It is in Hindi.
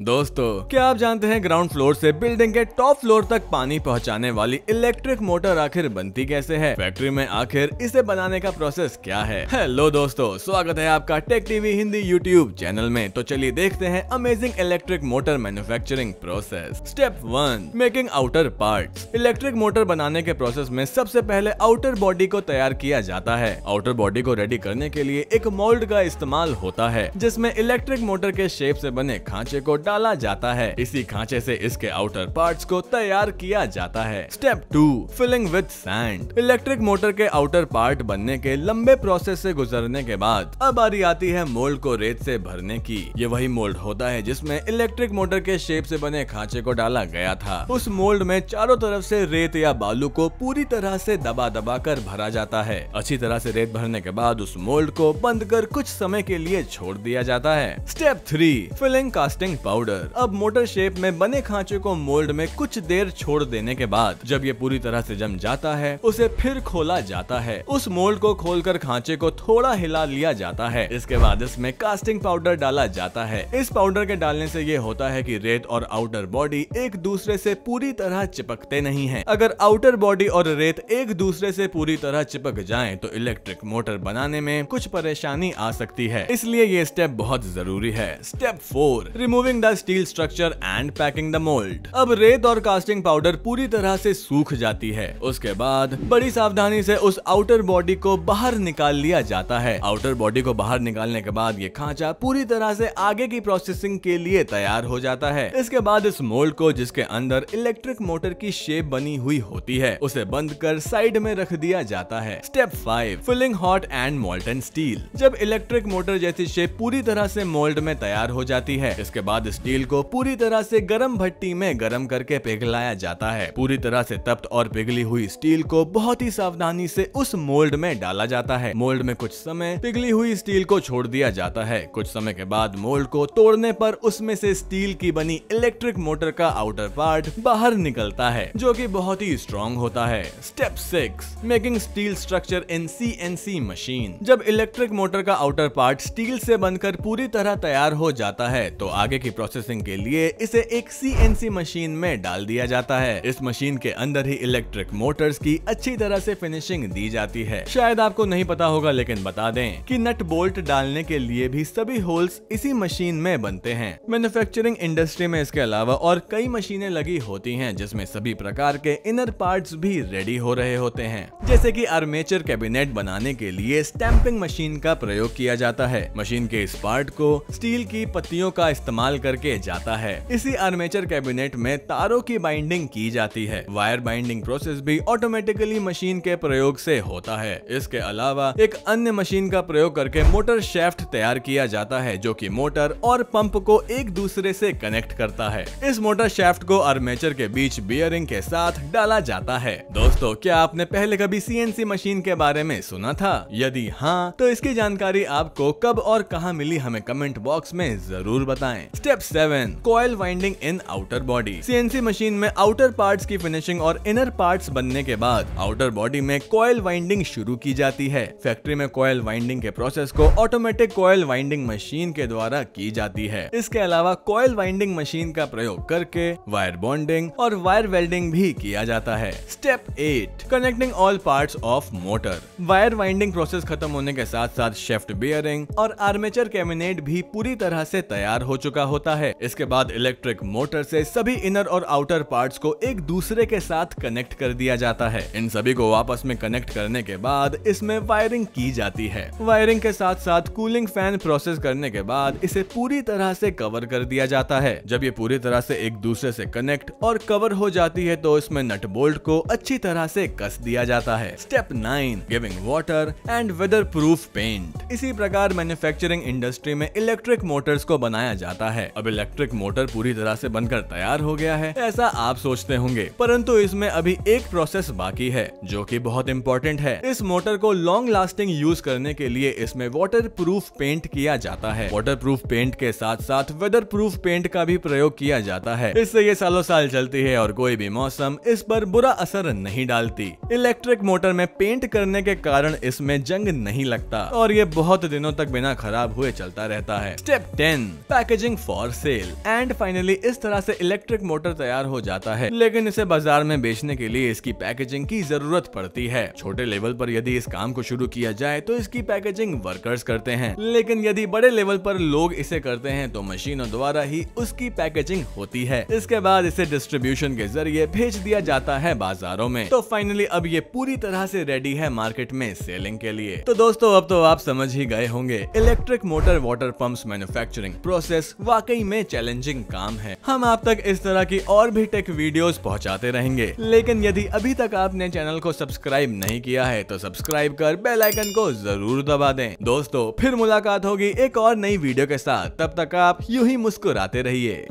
दोस्तों, क्या आप जानते हैं ग्राउंड फ्लोर से बिल्डिंग के टॉप फ्लोर तक पानी पहुंचाने वाली इलेक्ट्रिक मोटर आखिर बनती कैसे है? फैक्ट्री में आखिर इसे बनाने का प्रोसेस क्या है? हेलो दोस्तों, स्वागत है आपका tech TV Hindi YouTube channel में। तो चलिए देखते हैं amazing electric motor manufacturing process. Step 1, making outer parts. Electric motor बनाने के प्रोसेस में सबसे पहले आउटर बॉडी को तैयार किया जाता है। आउटर बॉडी को रेडी करने के लिए एक मोल्ड का इस्तेमाल होता है, जिसमें इलेक्ट्रिक मोटर के शेप से बने खांचे को डाला जाता है। इसी खांचे से इसके आउटर पार्ट्स को तैयार किया जाता है। Step 2, filling with sand. Electric motor के आउटर पार्ट बनने के लंबे प्रोसेस से गुजरने के बाद अब बारी आती है मोल्ड को रेत से भरने की। ये वही मोल्ड होता है जिसमें इलेक्ट्रिक मोटर के शेप से बने खांचे को डाला गया था। उस मोल्ड में चारों तरफ से रेत या बालू को पूरी तरह से दबा दबा कर भरा जाता है। अच्छी तरह से रेत भरने के बाद उस मोल्ड को बंद कर कुछ समय के लिए छोड़ दिया जाता है। Step 3, filling casting powder. अब मोटर शेप में बने खांचे को मोल्ड में कुछ देर छोड़ देने के बाद जब ये पूरी तरह से जम जाता है, उसे फिर खोला जाता है। उस मोल्ड को खोलकर खांचे को थोड़ा हिला लिया जाता है। इसके बाद इसमें कास्टिंग पाउडर डाला जाता है। इस पाउडर के डालने से ये होता है कि रेत और आउटर बॉडी एक दूसरे से पूरी तरह चिपकते नहीं हैं। अगर आउटर बॉडी और रेत एक दूसरे से पूरी तरह चिपक जाएं, तो इलेक्ट्रिक मोटर बनाने में कुछ परेशानी आ सकती है, इसलिए ये स्टेप बहुत जरूरी है। Step 4, removing the steel structure and packing the mould. अब रेत और कास्टिंग पाउडर पूरी तरह से सूख जाती है। उसके बाद बड़ी सावधानी से उस आउटर बॉडी को बाहर निकाल लिया जाता है। आउटर बॉडी को बाहर निकालने के बाद ये खांचा पूरी तरह से आगे की प्रोसेसिंग के लिए तैयार हो जाता है। इसके बाद इस मोल्ड को, जिसके अंदर इलेक्ट्रिक मोटर की शेप बनी हुई होती है, उसे बंद कर साइड में रख दिया जाता है। Step 5, filling hot and molten steel. जब इलेक्ट्रिक मोटर जैसी शेप पूरी तरह से मोल्ड में तैयार हो जाती है, इसके बाद स्टील को पूरी तरह से गरम भट्टी में गरम करके पिघलाया जाता है। पूरी तरह से तप्त और पिघली हुई स्टील को बहुत ही सावधानी से उस मोल्ड में डाला जाता है। मोल्ड में कुछ समय पिघली हुई स्टील को छोड़ दिया जाता है। कुछ समय के बाद मोल्ड को तोड़ने पर उसमें से स्टील की बनी इलेक्ट्रिक मोटर का आउटर पार्ट बाहर निकलता है, जो कि बहुत ही स्ट्रॉन्ग होता है। Step 6, making steel structure in CNC machine. जब इलेक्ट्रिक मोटर का आउटर पार्ट स्टील से बनकर पूरी तरह तैयार हो जाता है, तो आगे की प्रोसेसिंग के लिए इसे एक CNC मशीन में डाल दिया जाता है। इस मशीन के अंदर ही इलेक्ट्रिक मोटर्स की अच्छी तरह से फिनिशिंग दी जाती है। शायद आपको नहीं पता होगा, लेकिन बता दें कि नट बोल्ट डालने के लिए भी सभी होल्स इसी मशीन में बनते हैं। मैन्युफैक्चरिंग इंडस्ट्री में इसके अलावा और कई मशीनें लगी होती हैं, जिसमें सभी प्रकार के इनर पार्ट्स भी रेडी हो रहे होते हैं। जैसे कि आर्मेचर कैबिनेट बनाने के लिए स्टैंपिंग मशीन का प्रयोग किया जाता है। मशीन के इस पार्ट को स्टील की पत्तियों का इस्तेमाल करके जाता है। इसी आर्मेचर कैबिनेट में तारों की बाइंडिंग की जाती है। वायर बाइंडिंग प्रोसेस भी ऑटोमेटिकली मशीन के प्रयोग से होता है। इसके अलावा एक अन्य मशीन का प्रयोग करके मोटर शाफ्ट तैयार किया जाता है, जो कि मोटर और पंप को एक दूसरे से कनेक्ट करता है। इस मोटर शाफ्ट को आर्मेचर के बीच बियरिंग के साथ डाला जाता है। दोस्तों, क्या आपने पहले कभी CNC मशीन के बारे में सुना था? यदि हाँ, तो इसकी जानकारी आपको कब और कहां मिली, हमें कमेंट बॉक्स में जरूर बताएं। स्टेप 7, कॉइल वाइंडिंग इन आउटर बॉडी। CNC मशीन में आउटर पार्ट्स की फिनिशिंग और इनर पार्ट्स बनने के बाद आउटर बॉडी में कॉइल वाइंडिंग शुरू की जाती है। फैक्ट्री में कॉइल वाइंडिंग के प्रोसेस को ऑटोमेटिक कॉइल वाइंडिंग मशीन के द्वारा की जाती है। इसके अलावा कॉइल वाइंडिंग मशीन का प्रयोग करके वायर बॉन्डिंग और वायर वेल्डिंग भी किया जाता है। Step 8, connecting all parts of motor. Wire winding process खत्म होने के साथ साथ शाफ्ट बियरिंग और आर्मेचर कैबिनेट भी पूरी तरह से तैयार हो चुका होता है। इसके बाद इलेक्ट्रिक मोटर से सभी इनर और आउटर पार्ट्स को एक दूसरे के साथ कनेक्ट कर दिया जाता है। इन सभी को आपस में कनेक्ट करने के बाद इसमें वायरिंग की जाती है। वायरिंग के साथ साथ कूलिंग फैन प्रोसेस करने के बाद इसे पूरी तरह से कवर कर दिया जाता है। जब ये पूरी तरह से एक दूसरे से कनेक्ट और कवर हो जाती है, तो इसमें नट बोल्ट को अच्छी तरह से कस दिया जाता है। Step 9, giving water and weather proof paint. इसी प्रकार मैन्युफैक्चरिंग इंडस्ट्री में इलेक्ट्रिक मोटर्स को बनाया जाता है। अब इलेक्ट्रिक मोटर पूरी तरह से बनकर तैयार हो गया है, ऐसा आप सोचते होंगे, परंतु इसमें अभी एक प्रोसेस बाकी है जो कि बहुत इंपॉर्टेंट है। इस मोटर को लॉन्ग लास्टिंग यूज करने के लिए इसमें वाटर प्रूफ पेंट किया जाता है। वाटर प्रूफ पेंट के साथ साथ वेदर प्रूफ पेंट का भी प्रयोग किया जाता है। इससे ये सालों साल चलती है और कोई भी मौसम इस पर बुरा असर नहीं डालती। इलेक्ट्रिक मोटर में पेंट करने के कारण इसमें जंग नहीं लगता और ये बहुत दिनों तक बिना खराब हुए चलता रहता है। Step 10 packaging for sale. And finally इस तरह से इलेक्ट्रिक मोटर तैयार हो जाता है, लेकिन इसे बाजार में बेचने के लिए इसकी पैकेजिंग की जरूरत पड़ती है। छोटे लेवल पर यदि इस काम को शुरू किया जाए तो इसकी पैकेजिंग वर्कर्स करते हैं, लेकिन यदि बड़े लेवल पर लोग इसे करते हैं तो मशीनों द्वारा ही उसकी पैकेजिंग होती है। इसके बाद इसे डिस्ट्रीब्यूशन के जरिए भेज दिया जाता है बाजारों में। तो फाइनली अब ये पूरी तरह से रेडी है मार्केट में सेलिंग के लिए। तो दोस्तों अब तो आप समझ ही गए होंगे, electric motor water pumps manufacturing process वाकई में चैलेंजिंग काम है। हम आप तक इस तरह की और भी टेक वीडियोस पहुंचाते रहेंगे, लेकिन यदि अभी तक आपने चैनल को सब्सक्राइब नहीं किया है तो सब्सक्राइब कर बेल आइकन को जरूर दबा दें। दोस्तों फिर मुलाकात होगी एक और नई वीडियो के साथ, तब तक आप यूं ही मुस्कुराते रहिए।